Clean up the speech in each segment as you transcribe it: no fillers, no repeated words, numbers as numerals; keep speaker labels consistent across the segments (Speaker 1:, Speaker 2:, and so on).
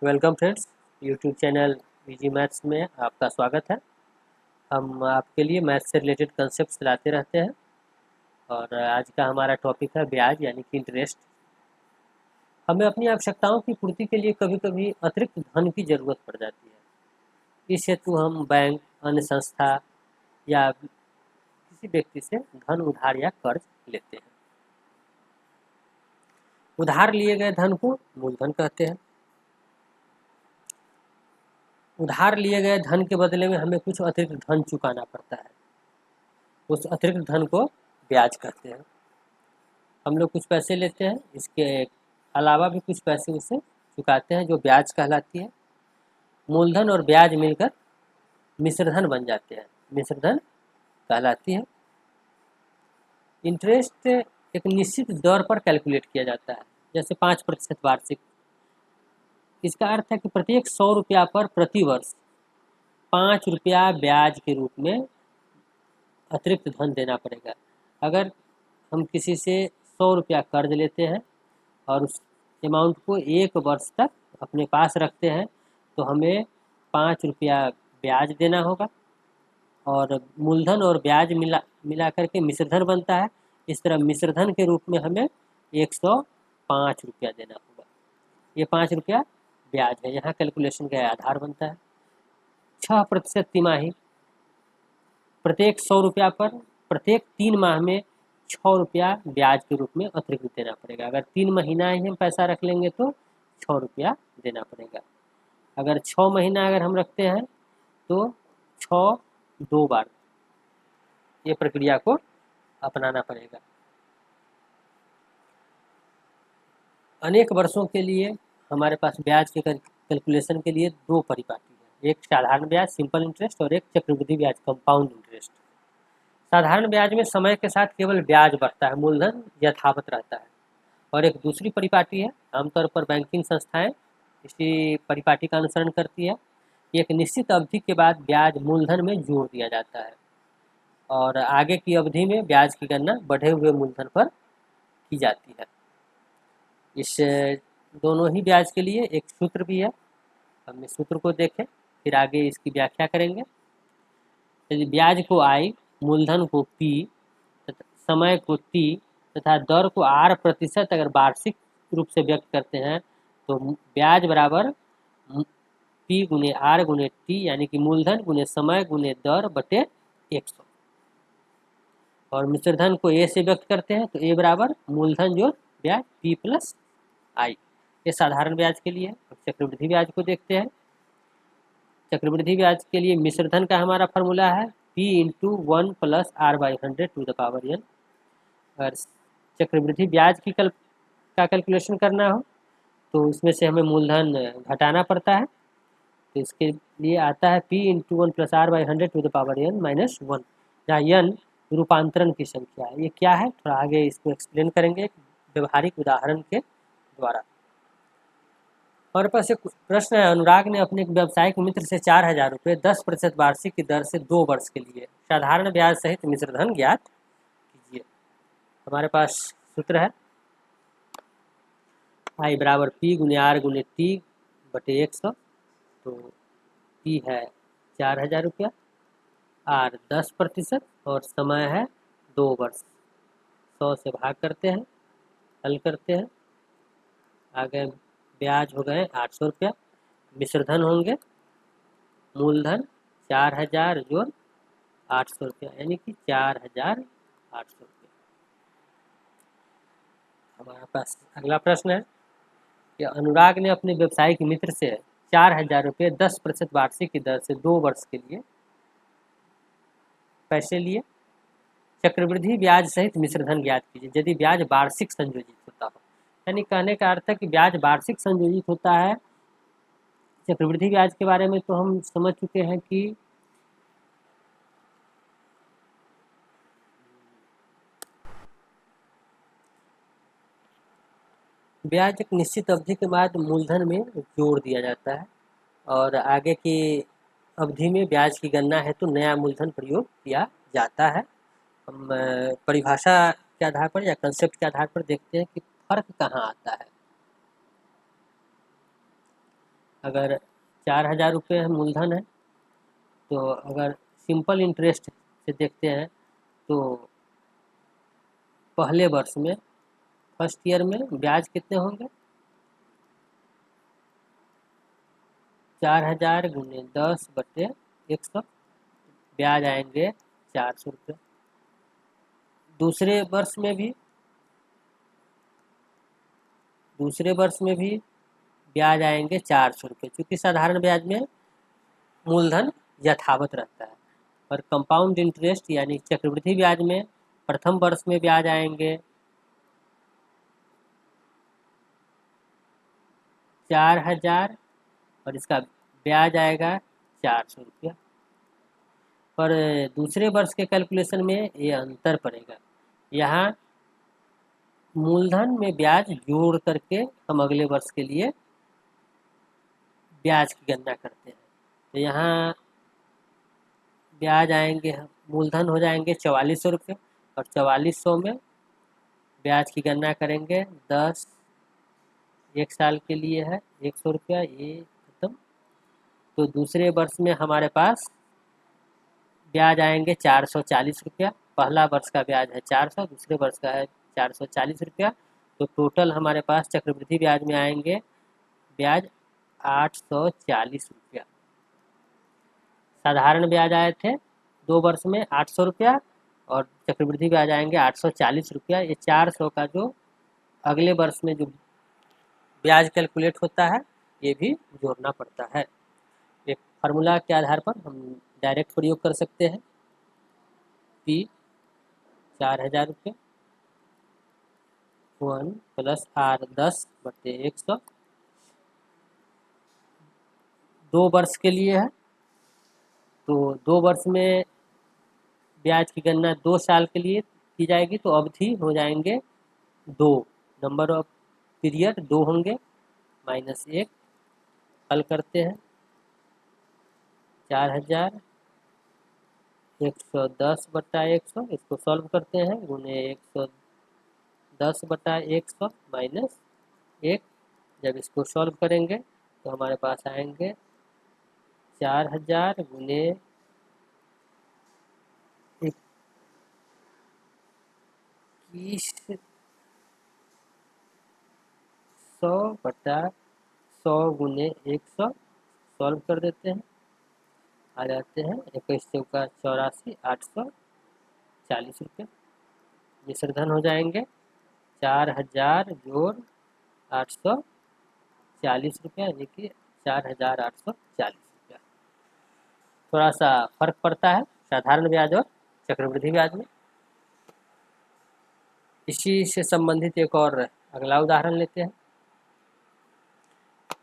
Speaker 1: Welcome friends, YouTube channel VG maths में आपका स्वागत है। हम आपके लिए मैथ्स से रिलेटेड कंसेप्ट लाते रहते हैं और आज का हमारा टॉपिक है ब्याज यानी कि इंटरेस्ट। हमें अपनी आवश्यकताओं की पूर्ति के लिए कभी कभी अतिरिक्त धन की ज़रूरत पड़ जाती है। इस हेतु हम बैंक, अन्य संस्था या किसी व्यक्ति से धन उधार या कर्ज लेते हैं। उधार लिए गए धन को मूलधन कहते हैं। उधार लिए गए धन के बदले में हमें कुछ अतिरिक्त धन चुकाना पड़ता है। उस अतिरिक्त धन को ब्याज कहते हैं। हम लोग कुछ पैसे लेते हैं, इसके अलावा भी कुछ पैसे उससे चुकाते हैं जो ब्याज कहलाती है। मूलधन और ब्याज मिलकर मिश्रधन बन जाते हैं, मिश्रधन कहलाती है। इंटरेस्ट एक निश्चित दर पर कैलकुलेट किया जाता है, जैसे 5% वार्षिक। इसका अर्थ है कि प्रत्येक 100 रुपया पर प्रति वर्ष 5 रुपया ब्याज के रूप में अतिरिक्त धन देना पड़ेगा। अगर हम किसी से 100 रुपया कर्ज लेते हैं और उस अमाउंट को 1 वर्ष तक अपने पास रखते हैं तो हमें 5 रुपया ब्याज देना होगा और मूलधन और ब्याज मिला करके मिश्रधन बनता है। इस तरह मिश्रधन के रूप में हमें 105 रुपया देना होगा। ये 5 रुपया ब्याज है, यहाँ कैलकुलेशन का आधार बनता है। 6% तिमाही, प्रत्येक 100 रुपया पर प्रत्येक 3 माह में 6 रुपया ब्याज के रूप में अतिरिक्त देना पड़ेगा। अगर 3 महीना ही हम पैसा रख लेंगे तो 6 रुपया देना पड़ेगा। अगर 6 महीना अगर हम रखते हैं तो 6 2 बार ये प्रक्रिया को अपनाना पड़ेगा। अनेक वर्षों के लिए हमारे पास ब्याज के कैलकुलेशन के लिए 2 परिपाटी है, एक साधारण ब्याज सिंपल इंटरेस्ट और एक चक्रवृद्धि ब्याज कंपाउंड इंटरेस्ट। साधारण ब्याज में समय के साथ केवल ब्याज बढ़ता है, मूलधन यथावत रहता है। और एक दूसरी परिपाटी है, आमतौर पर बैंकिंग संस्थाएं इसी परिपाटी का अनुसरण करती है। एक निश्चित अवधि के बाद ब्याज मूलधन में जोड़ दिया जाता है और आगे की अवधि में ब्याज की गणना बढ़े हुए मूलधन पर की जाती है। इस दोनों ही ब्याज के लिए एक सूत्र भी है, हम इस सूत्र को देखें फिर आगे इसकी व्याख्या करेंगे। यदि ब्याज को I, मूलधन को P, समय को T तथा दर को R% अगर वार्षिक रूप से व्यक्त करते हैं तो ब्याज बराबर P गुने R गुने T यानी कि मूलधन गुने समय गुने दर बटे 100। और मिश्रधन को A से व्यक्त करते हैं तो A बराबर मूलधन जोड़ ब्याज P प्लस I। ये साधारण ब्याज के लिए। अब चक्रवृद्धि ब्याज को देखते हैं। चक्रवृद्धि ब्याज के लिए मिश्रधन का हमारा फॉर्मूला है P into 1 plus R/100 to the power n। अगर चक्रवृद्धि ब्याज की का कैलकुलेशन करना हो तो उसमें से हमें मूलधन घटाना पड़ता है, तो इसके लिए आता है P into 1 plus R/100 to the power n minus 1, जहाँ n रूपांतरण की संख्या है। ये क्या है थोड़ा आगे इसको एक्सप्लेन करेंगे व्यवहारिक उदाहरण के द्वारा। हमारे पास एक प्रश्न है, अनुराग ने अपने एक व्यावसायिक मित्र से 4,000 रुपये 10% वार्षिक की दर से 2 वर्ष के लिए साधारण ब्याज सहित मिश्रधन ज्ञात कीजिए। हमारे पास सूत्र है I बराबर P गुने R गुने T बटे 100। तो P है 4,000 रुपया, R 10% और समय है 2 वर्ष। 100 से भाग करते हैं, हल करते हैं, आगे ब्याज हो गए 800 रुपया। मिश्रधन होंगे मूलधन 4,000 जोड़ 800 रुपया यानी कि 4,800 रुपया। हमारे पास अगला प्रश्न है कि अनुराग ने अपने व्यवसायिक मित्र से 4,000 रुपये 10% वार्षिक की दर से 2 वर्ष के लिए पैसे लिए। चक्रवृद्धि ब्याज सहित मिश्रधन ज्ञात कीजिए यदि ब्याज वार्षिक संयोजित होता हो। यानी कहने का अर्थ है कि ब्याज वार्षिक संयोजित होता है। चक्रवृद्धि ब्याज के बारे में तो हम समझ चुके हैं कि ब्याज एक निश्चित अवधि के बाद मूलधन में जोड़ दिया जाता है और आगे की अवधि में ब्याज की गणना हेतु नया मूलधन प्रयोग किया जाता है। हम परिभाषा के आधार पर या कंसेप्ट के आधार पर देखते हैं कि फर्क कहाँ आता है। अगर 4,000 रुपये मूलधन है, तो अगर सिंपल इंटरेस्ट से देखते हैं तो पहले वर्ष में, फर्स्ट ईयर में ब्याज कितने होंगे? 4,000 गुने 10/100, ब्याज आएंगे 400 रुपये। दूसरे वर्ष में भी ब्याज आएंगे 400 रुपये, क्योंकि साधारण ब्याज में मूलधन यथावत रहता है। और कंपाउंड इंटरेस्ट यानी चक्रवृद्धि ब्याज में प्रथम वर्ष में ब्याज आएंगे 4,000 और इसका ब्याज आएगा 400 रुपया। पर दूसरे वर्ष के कैलकुलेशन में ये अंतर पड़ेगा। यहाँ मूलधन में ब्याज जोड़ करके हम अगले वर्ष के लिए ब्याज की गणना करते हैं। तो यहाँ ब्याज आएंगे, मूलधन हो जाएंगे 4400 रुपये, और 4400 में ब्याज की गणना करेंगे 10, एक साल के लिए है 100 रुपया, ये खत्म। तो दूसरे वर्ष में हमारे पास ब्याज आएंगे 440 रुपया। पहला वर्ष का ब्याज है 400, दूसरे वर्ष का है 440 रुपया। तो टोटल हमारे पास चक्रवृद्धि ब्याज में आएंगे ब्याज 840 रुपया। साधारण ब्याज आए थे 2 वर्ष में 800 रुपया, और चक्रवृद्धि ब्याज आएंगे 840 रुपया। ये 400 का जो अगले वर्ष में जो ब्याज कैलकुलेट होता है, ये भी जोड़ना पड़ता है। एक फार्मूला के आधार पर हम डायरेक्ट प्रयोग कर सकते हैं। P 4,000 रुपये 1 + R 10/100, 2 वर्ष के लिए है। तो 2 वर्ष में ब्याज की गणना 2 साल के लिए की जाएगी, तो अवधि हो जाएंगे 2, नंबर ऑफ पीरियड 2 होंगे, -1। हल करते हैं 4,000 110/100, इसको सॉल्व करते हैं, गुने 110/100 -1। जब इसको सॉल्व करेंगे तो हमारे पास आएंगे 4,000 गुने 21,100/100 गुने 100, सॉल्व कर देते हैं, आ जाते हैं 21 चौका 84, 840 रुपये। मिश्र धन हो जाएंगे 4,000 जोड़ 840 रुपया, यानी कि 4,840 रुपया। थोड़ा सा फर्क पड़ता है साधारण ब्याज और चक्रवृद्धि ब्याज में। इसी से संबंधित एक और अगला उदाहरण लेते हैं।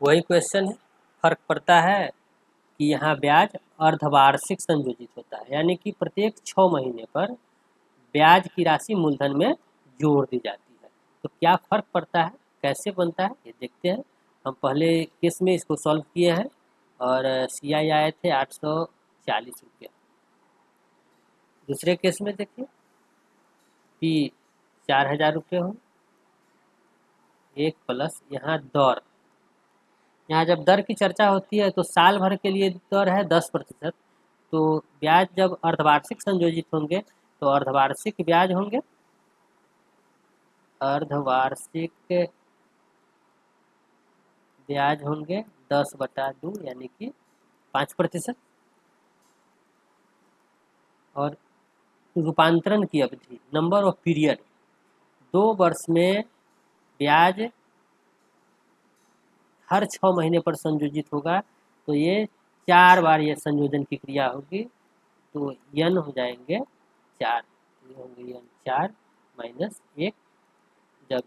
Speaker 1: वही क्वेश्चन है, फर्क पड़ता है कि यहाँ ब्याज अर्धवार्षिक संयोजित होता है, यानी कि प्रत्येक 6 महीने पर ब्याज की राशि मूलधन में जोड़ दी जाती है। तो क्या फर्क पड़ता है, कैसे बनता है, ये देखते हैं। हम पहले केस में इसको सॉल्व किए हैं और CI आए थे 840 रुपया। दूसरे केस में देखिए P 4,000 रुपये हो, 1 प्लस यहाँ दर। यहाँ जब दर की चर्चा होती है तो साल भर के लिए दर है 10%। तो ब्याज जब अर्धवार्षिक संयोजित होंगे तो अर्धवार्षिक ब्याज होंगे, अर्धवार्षिक ब्याज होंगे 10/2, यानी कि 5%। और रूपांतरण की अवधि, नंबर ऑफ पीरियड, 2 वर्ष में ब्याज हर 6 महीने पर संयोजित होगा। तो ये 4 बार ये संयोजन की क्रिया होगी, तो n हो जाएंगे 4, ये होंगे n 4 -1। जब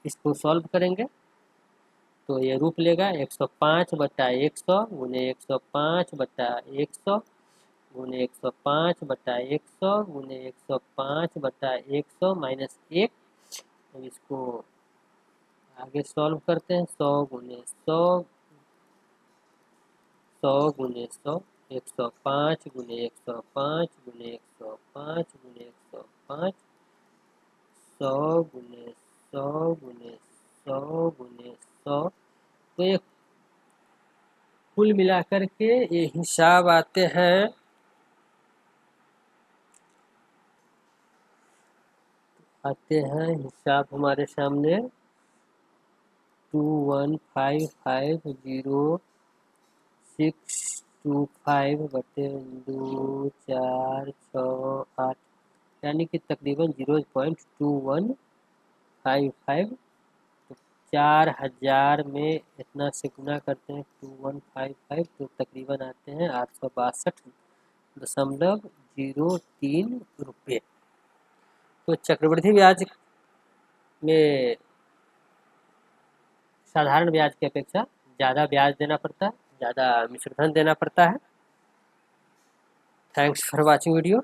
Speaker 1: इसको सॉल्व करेंगे तो ये रूप लेगा 105/100 गुने 105/100 गुने 105/100 गुने 105/100 -1। अब इसको आगे सॉल्व करते हैं, 100 गुने 100, 100 गुने 100, 105 गुने 105 गुने 105 गुने 105, 100 गुने 100 गुने 100 गुने 100। तो ये कुल मिलाकर के ये हिसाब आते हैं हिसाब हमारे सामने 21550 625/2 4 6 8, यानी कि तकरीबन 0.2155। तो 4000 में इतना से गुना करते हैं 2155, तो तकरीबन आते हैं 862.03 रुपये। तो चक्रवृद्धि ब्याज में साधारण ब्याज की अपेक्षा ज़्यादा ब्याज देना पड़ता है, ज़्यादा मिश्रधन देना पड़ता है। Thanks for watching video.